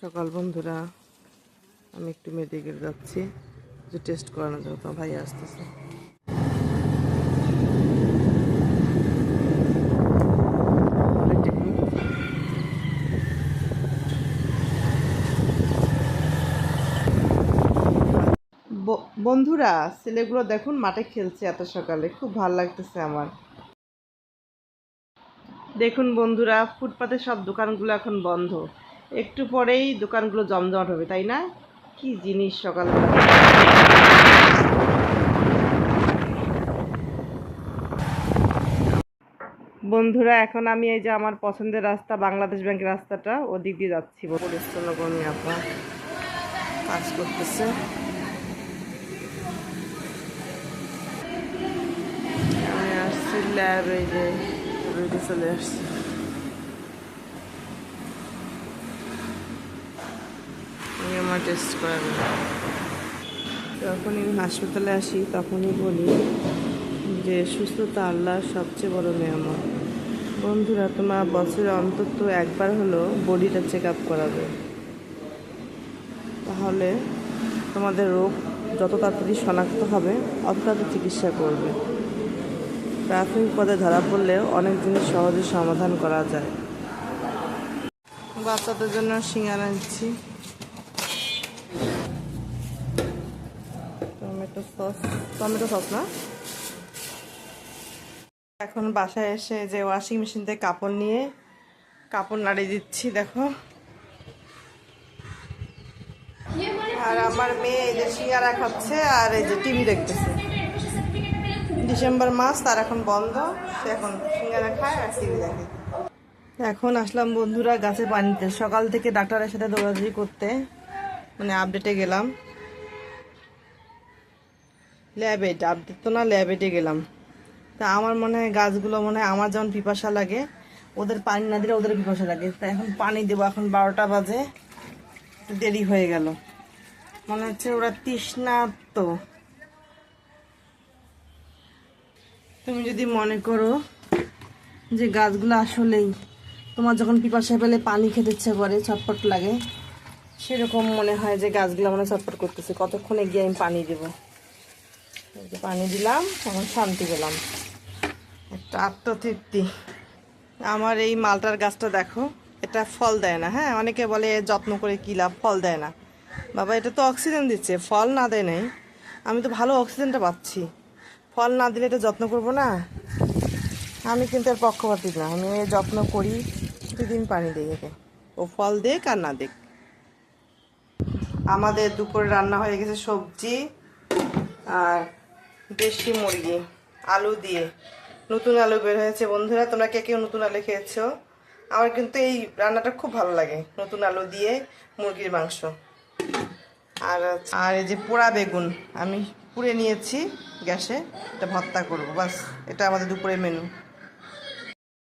সকাল বন্ধুরা, আমি একটু মেডিকেল যাচ্ছি, যে টেস্ট করানোর জন্য। তোমার ভাই আসতেছে। বন্ধুরা, ছেলেগুলো দেখুন মাঠে খেলছে এত সকালে, খুব ভালো লাগতেছে আমার। দেখুন বন্ধুরা, ফুটপাতের সব দোকানগুলো এখন বন্ধ, একটু পরেই দোকানগুলো জমজমাট হবে, তাই না? কি জিনিস সকালবেলা। বন্ধুরা, এখন আমি এই যে আমার পছন্দের রাস্তা, বাংলাদেশ ব্যাংকের রাস্তাটা, ওদিক দিয়ে যাচ্ছি। পরিচ্ছন্ন কর্মী আপা কাজ করতেছে। আমি আসছি ল্যাব, এই যে রুগী চলে আসছি। আমার টেস্ট করাবে। যখনই আমি হাসপাতালে আসি তখনই বলি যে সুস্থতা আল্লাহর সবচেয়ে বড় নিয়ামত। বন্ধুরা, তোমার বছরে অন্তত একবার হলো বডিটা চেক আপ করাবে, তাহলে তোমাদের রোগ যত তাড়াতাড়ি শনাক্ত হবে অত তাড়াতাড়ি চিকিৎসা করবে। প্রাথমিক পদে ধরা পড়লেও অনেক জিনিস সহজে সমাধান করা যায়। বাচ্চাদের জন্য সিঙ্গারা নিচ্ছি। টমেটো সস না। এখন বাসায় এসে যে ওয়াশিং মেশিন থেকে কাপড় নিয়ে কাপড় নাড়িয়ে দিচ্ছি, দেখো। আর আমার মেয়ে এই যে সিঙ্গারা খাচ্ছে আর এই যে টিভি দেখতেছে। ডিসেম্বর মাস, তার এখন বন্ধ, সে এখন সিঙ্গারা খায় আর টিভি দেখে। এখন আসলাম বন্ধুরা গাছে পানিতে। সকাল থেকে ডাক্তারের সাথে দৌড়াদৌড়ি করতে, মানে আপডেটে গেলাম, ল্যাবেটে আপডেট তো না, ল্যাবেটে গেলাম। তা আমার মনে হয় গাছগুলো মনে হয় আমার যেমন পিপাসা লাগে, ওদের পানি না দিলে ওদের পিপাসা লাগে। তা এখন পানি দেবো, এখন 12টা বাজে, দেরি হয়ে গেল। মনে হচ্ছে ওরা তৃষ্ণার্ত। তুমি যদি মনে করো যে গাছগুলো আসলেই তোমার যখন পিপাসা পেলে পানি খেতে ইচ্ছে করে, ছটফট লাগে, সেরকম মনে হয় যে গাছগুলো মনে ছটফট করতেছে, কতক্ষণে গিয়ে আমি পানি দেবো। পানি দিলাম, এখন শান্তি পেলাম, একটা আত্মতৃপ্তি। আমার এই মালটার গাছটা দেখো, এটা ফল দেয় না। হ্যাঁ, অনেকে বলে যত্ন করে কী লাভ, ফল দেয় না। বাবা, এটা তো অক্সিজেন দিচ্ছে, ফল না দেয় নাই। আমি তো ভালো অক্সিজেনটা পাচ্ছি, ফল না দিলে এটা যত্ন করবো না? আমি কিন্তু এর পক্ষপাতী না, আমি যত্ন করি, প্রতিদিন পানি দিই একে, ও ফল দেখ আর না দেখ। আমাদের দুপুরে রান্না হয়ে গেছে সবজি আর দেশি মুরগি আলু দিয়ে। নতুন আলু বের হয়েছে বন্ধুরা, তোমরা কে কেউ নতুন আলু খেয়েছো? আমার কিন্তু এই রান্নাটা খুব ভালো লাগে, নতুন আলু দিয়ে মুরগির মাংস। আর আর এই যে পোড়া বেগুন আমি পুড়ে নিয়েছি গ্যাসে, এটা ভর্তা করবো, বাস। এটা আমাদের দুপুরের মেনু।